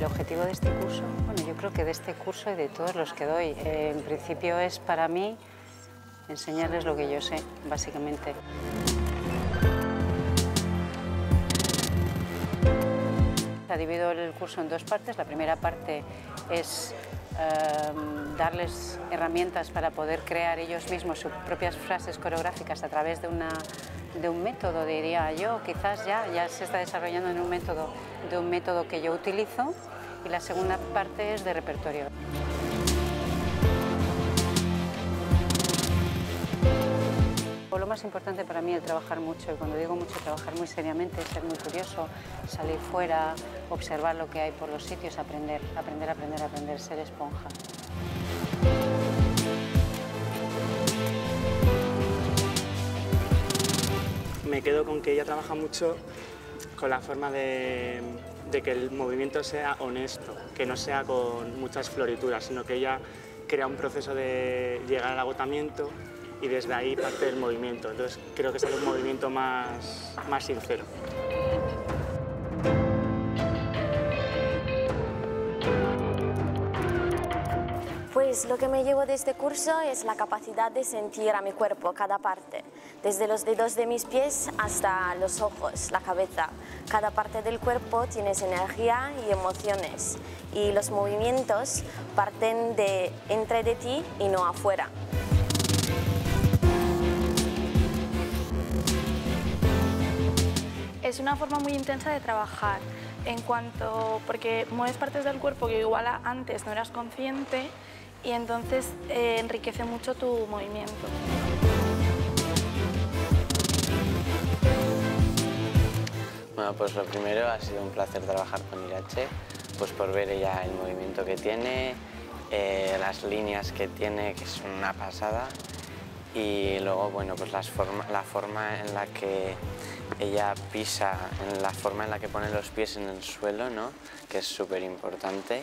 El objetivo de este curso, bueno, yo creo que de este curso y de todos los que doy, en principio es para mí enseñarles lo que yo sé, básicamente. Divido el curso en dos partes. La primera parte es darles herramientas para poder crear ellos mismos sus propias frases coreográficas a través de un método, diría yo. Quizás ya se está desarrollando en un método que yo utilizo, y la segunda parte es de repertorio. Lo más importante para mí es trabajar mucho, y cuando digo mucho, trabajar muy seriamente, ser muy curioso, salir fuera, observar lo que hay por los sitios, aprender, ser esponja. Me quedo con que ella trabaja mucho con la forma de que el movimiento sea honesto, que no sea con muchas florituras, sino que ella crea un proceso de llegar al agotamiento y desde ahí parte del movimiento. Entonces creo que es un movimiento más sincero. Pues lo que me llevo de este curso es la capacidad de sentir a mi cuerpo, cada parte, desde los dedos de mis pies hasta los ojos, la cabeza. Cada parte del cuerpo tiene energía y emociones, y los movimientos parten de entre de ti y no afuera. Es una forma muy intensa de trabajar, porque mueves partes del cuerpo que igual antes no eras consciente, y entonces enriquece mucho tu movimiento. Bueno, pues lo primero ha sido un placer trabajar con Irache, pues por ver ella el movimiento que tiene, las líneas que tiene, que es una pasada, y luego, bueno, pues la forma en la que ella pisa, en la forma en la que pone los pies en el suelo, ¿no?, que es súper importante.